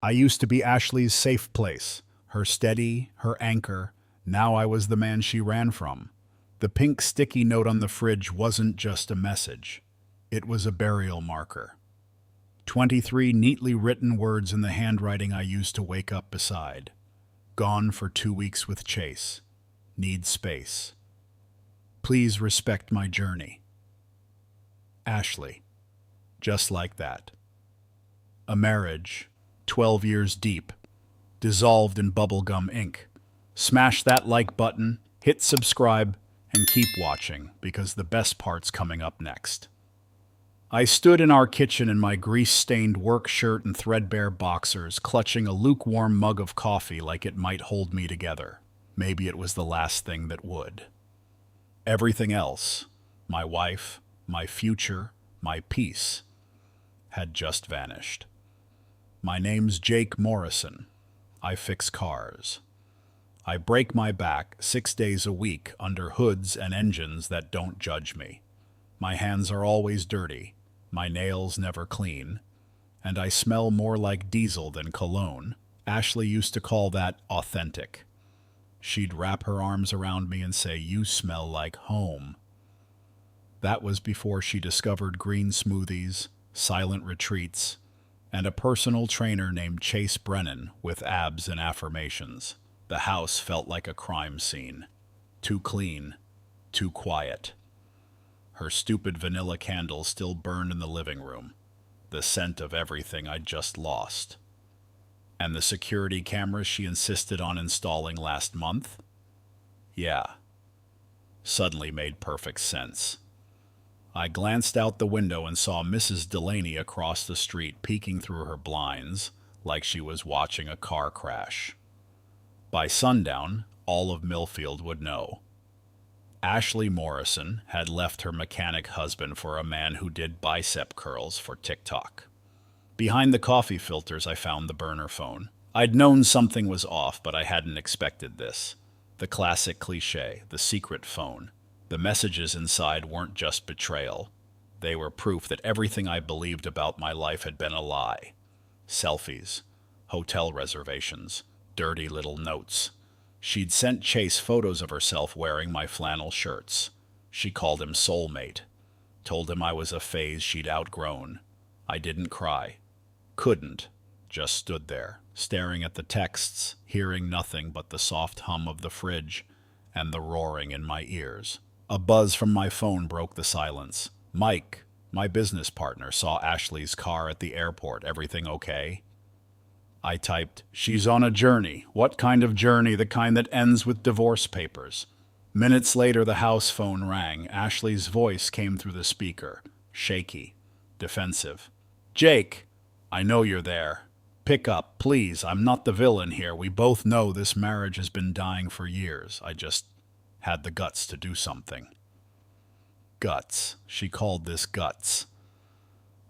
I used to be Ashley's safe place, her steady, her anchor. Now I was the man she ran from. The pink sticky note on the fridge wasn't just a message. It was a burial marker. 23 neatly written words in the handwriting I used to wake up beside. Gone for 2 weeks with Chase. Need space. Please respect my journey. Ashley. Just like that. A marriage, 12 years deep, dissolved in bubblegum ink. Smash that like button, hit subscribe, and keep watching because the best part's coming up next. I stood in our kitchen in my grease-stained work shirt and threadbare boxers, clutching a lukewarm mug of coffee like it might hold me together. Maybe it was the last thing that would. Everything else, my wife, my future, my peace, had just vanished. My name's Jake Morrison. I fix cars. I break my back 6 days a week under hoods and engines that don't judge me. My hands are always dirty, my nails never clean, and I smell more like diesel than cologne. Ashley used to call that authentic. She'd wrap her arms around me and say, "You smell like home." That was before she discovered green smoothies, silent retreats, and a personal trainer named Chase Brennan with abs and affirmations. The house felt like a crime scene. Too clean, too quiet. Her stupid vanilla candle still burned in the living room, the scent of everything I'd just lost. And the security cameras she insisted on installing last month? Yeah. Suddenly made perfect sense. I glanced out the window and saw Mrs. Delaney across the street peeking through her blinds like she was watching a car crash. By sundown, all of Millfield would know. Ashley Morrison had left her mechanic husband for a man who did bicep curls for TikTok. Behind the coffee filters, I found the burner phone. I'd known something was off, but I hadn't expected this. The classic cliche, the secret phone. The messages inside weren't just betrayal. They were proof that everything I believed about my life had been a lie. Selfies, hotel reservations, dirty little notes. She'd sent Chase photos of herself wearing my flannel shirts. She called him soulmate. Told him I was a phase she'd outgrown. I didn't cry. Couldn't. Just stood there, staring at the texts, hearing nothing but the soft hum of the fridge and the roaring in my ears. A buzz from my phone broke the silence. Mike, my business partner, saw Ashley's car at the airport. Everything okay? I typed, "She's on a journey." What kind of journey? The kind that ends with divorce papers. Minutes later, the house phone rang. Ashley's voice came through the speaker, shaky, defensive. "Jake, I know you're there. Pick up, please. I'm not the villain here. We both know this marriage has been dying for years. I just had the guts to do something." Guts. She called this guts.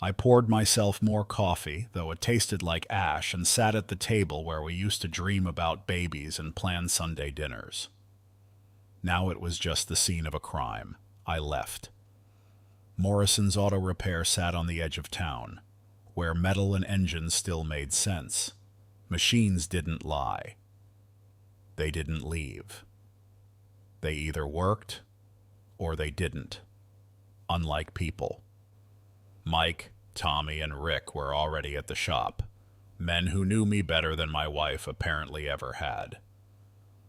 I poured myself more coffee, though it tasted like ash, and sat at the table where we used to dream about babies and plan Sunday dinners. Now it was just the scene of a crime. I left. Morrison's Auto Repair sat on the edge of town, where metal and engines still made sense. Machines didn't lie. They didn't leave. They either worked or they didn't, unlike people. Mike, Tommy, and Rick were already at the shop, men who knew me better than my wife apparently ever had.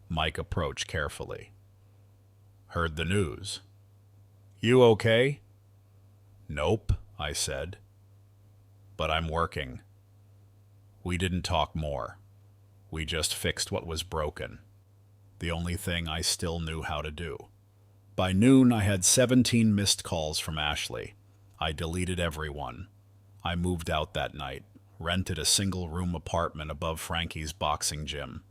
Mike approached carefully. "Heard the news. You okay?" "Nope," I said. "But I'm working." We didn't talk more. We just fixed what was broken. The only thing I still knew how to do. By noon, I had 17 missed calls from Ashley. I deleted everyone. I moved out that night, rented a single-room apartment above Frankie's boxing gym.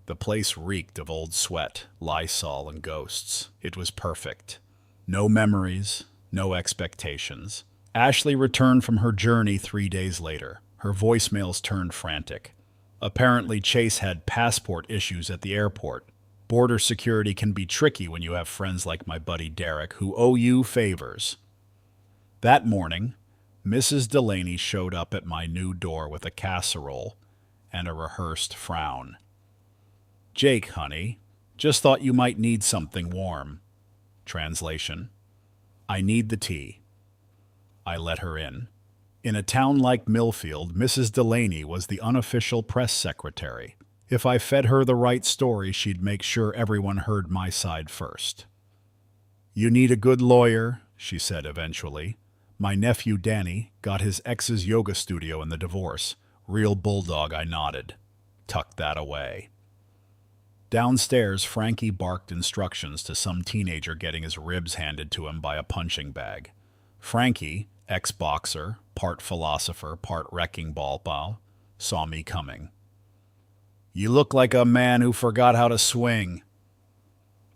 The place reeked of old sweat, Lysol, and ghosts. It was perfect. No memories, no expectations. Ashley returned from her journey 3 days later. Her voicemails turned frantic. Apparently, Chase had passport issues at the airport. Border security can be tricky when you have friends like my buddy Derek who owe you favors. That morning, Mrs. Delaney showed up at my new door with a casserole and a rehearsed frown. Jake, honey, just thought you might need something warm. Translation: I need the tea. I let her in. In a town like Millfield, Mrs. Delaney was the unofficial press secretary. If I fed her the right story, she'd make sure everyone heard my side first. You need a good lawyer, she said eventually. My nephew Danny got his ex's yoga studio in the divorce. Real bulldog, I nodded. Tucked that away. Downstairs, Frankie barked instructions to some teenager getting his ribs handed to him by a punching bag. Frankie, ex-boxer, part philosopher, part wrecking ball pal, saw me coming. You look like a man who forgot how to swing.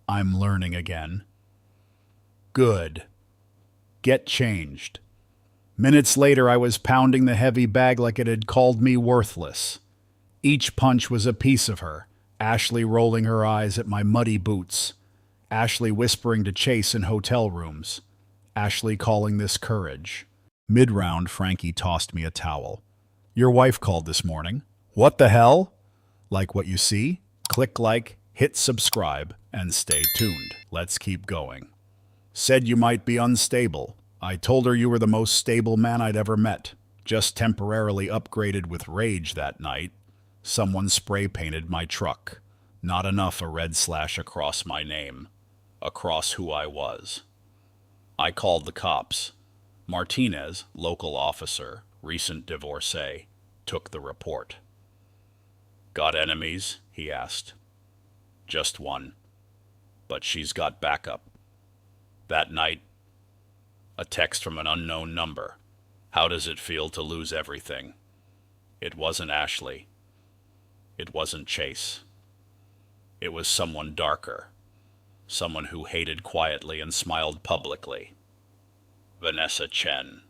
I'm learning again. Good. Get changed. Minutes later, I was pounding the heavy bag like it had called me worthless. Each punch was a piece of her. Ashley rolling her eyes at my muddy boots. Ashley whispering to Chase in hotel rooms. Ashley calling this courage. Mid-round, Frankie tossed me a towel. Your wife called this morning. What the hell? Like what you see? Click like, hit subscribe, and stay tuned. Let's keep going. Said you might be unstable. I told her you were the most stable man I'd ever met. Just temporarily upgraded with rage that night. Someone spray-painted my truck. Not enough a red slash across my name. Across who I was. I called the cops. Martinez, local officer, recent divorcee, took the report. Got enemies? He asked. Just one. But she's got backup. That night, a text from an unknown number. How does it feel to lose everything? It wasn't Ashley. It wasn't Chase. It was someone darker. Someone who hated quietly and smiled publicly. Vanessa Chen.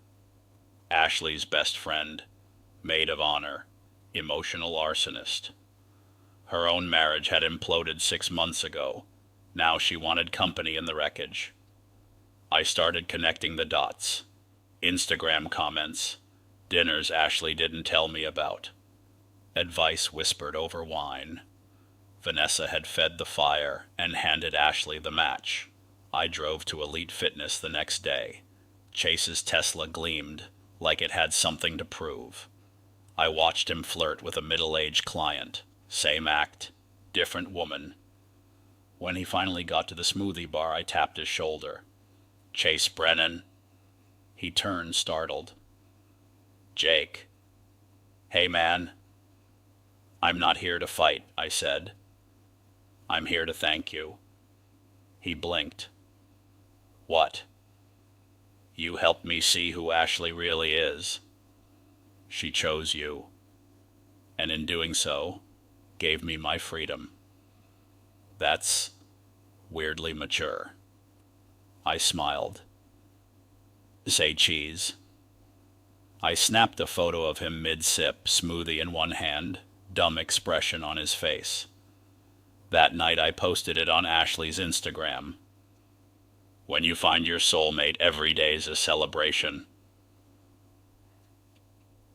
Ashley's best friend, maid of honor, emotional arsonist. Her own marriage had imploded 6 months ago. Now she wanted company in the wreckage. I started connecting the dots. Instagram comments. Dinners Ashley didn't tell me about. Advice whispered over wine. Vanessa had fed the fire and handed Ashley the match. I drove to Elite Fitness the next day. Chase's Tesla gleamed like it had something to prove. I watched him flirt with a middle-aged client. Same act, different woman. When he finally got to the smoothie bar, I tapped his shoulder. Chase Brennan. He turned, startled. Jake. Hey, man. I'm not here to fight, I said. I'm here to thank you. He blinked. What? You helped me see who Ashley really is. She chose you, and in doing so, gave me my freedom. That's weirdly mature. I smiled. Say cheese. I snapped a photo of him mid-sip, smoothie in one hand, dumb expression on his face. That night I posted it on Ashley's Instagram. When you find your soulmate, every day's a celebration.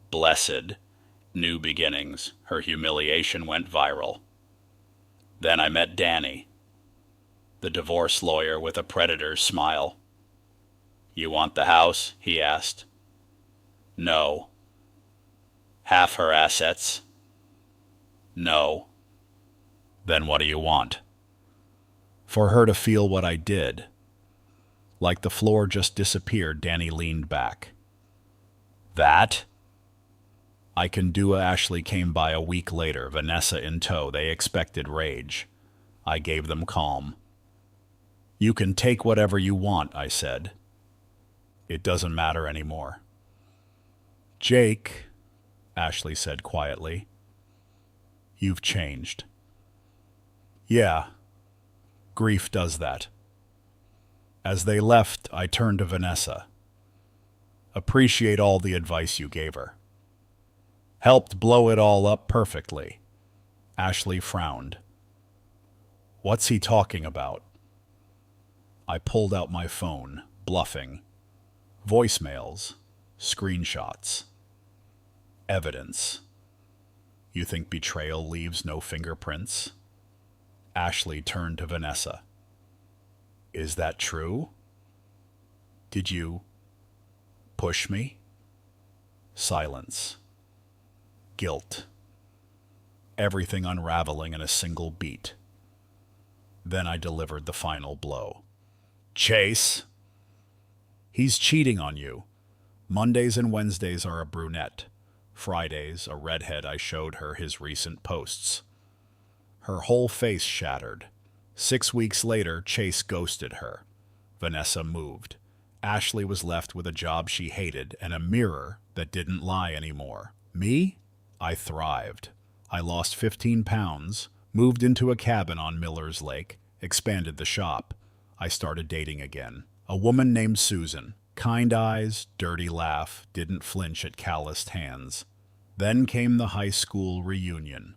Blessed. New beginnings. Her humiliation went viral. Then I met Danny, the divorce lawyer with a predator's smile. You want the house? He asked. No. Half her assets? No. Then what do you want? For her to feel what I did. Like the floor just disappeared, Danny leaned back. That? I can do. Ashley came by a week later, Vanessa in tow. They expected rage. I gave them calm. You can take whatever you want, I said. It doesn't matter anymore. Jake, Ashley said quietly, you've changed. Yeah, grief does that. As they left, I turned to Vanessa. Appreciate all the advice you gave her. Helped blow it all up perfectly. Ashley frowned. What's he talking about? I pulled out my phone, bluffing. Voicemails, screenshots, evidence. You think betrayal leaves no fingerprints? Ashley turned to Vanessa. Is that true? Did you push me? Silence. Guilt. Everything unraveling in a single beat. Then I delivered the final blow. Chase! He's cheating on you. Mondays and Wednesdays are a brunette. Fridays, a redhead. I showed her his recent posts. Her whole face shattered. 6 weeks later, Chase ghosted her. Vanessa moved. Ashley was left with a job she hated and a mirror that didn't lie anymore. Me? I thrived. I lost 15 pounds, moved into a cabin on Miller's Lake, expanded the shop. I started dating again. A woman named Susan. Kind eyes, dirty laugh, didn't flinch at calloused hands. Then came the high school reunion.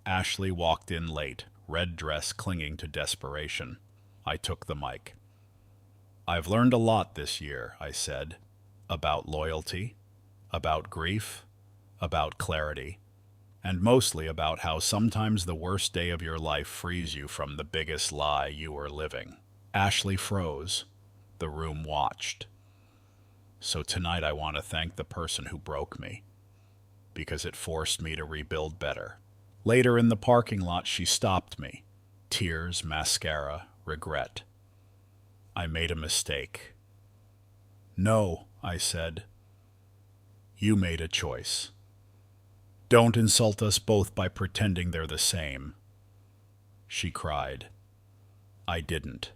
Ashley walked in late, red dress clinging to desperation. I took the mic. I've learned a lot this year, I said, about loyalty, about grief, about clarity, and mostly about how sometimes the worst day of your life frees you from the biggest lie you were living. Ashley froze. The room watched. So tonight I want to thank the person who broke me, because it forced me to rebuild better. Later in the parking lot, she stopped me. Tears, mascara, regret. I made a mistake. No, I said. You made a choice. Don't insult us both by pretending they're the same. She cried. I didn't.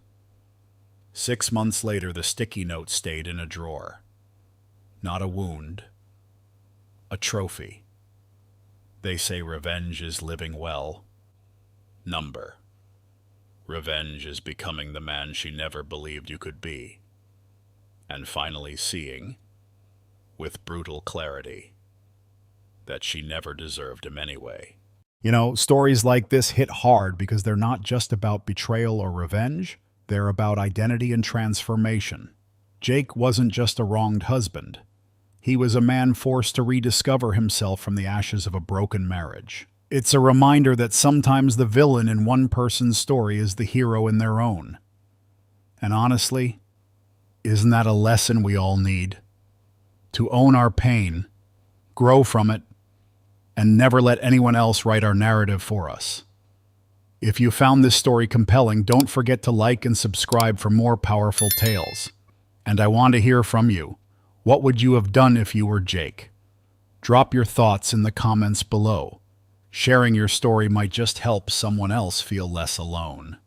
6 months later, the sticky note stayed in a drawer. Not a wound. A trophy. They say revenge is living well. Number. Revenge is becoming the man she never believed you could be. And finally seeing, with brutal clarity, that she never deserved him anyway. You know, stories like this hit hard because they're not just about betrayal or revenge, they're about identity and transformation. Jake wasn't just a wronged husband. He was a man forced to rediscover himself from the ashes of a broken marriage. It's a reminder that sometimes the villain in one person's story is the hero in their own. And honestly, isn't that a lesson we all need? To own our pain, grow from it, and never let anyone else write our narrative for us. If you found this story compelling, don't forget to like and subscribe for more powerful tales. And I want to hear from you. What would you have done if you were Jake? Drop your thoughts in the comments below. Sharing your story might just help someone else feel less alone.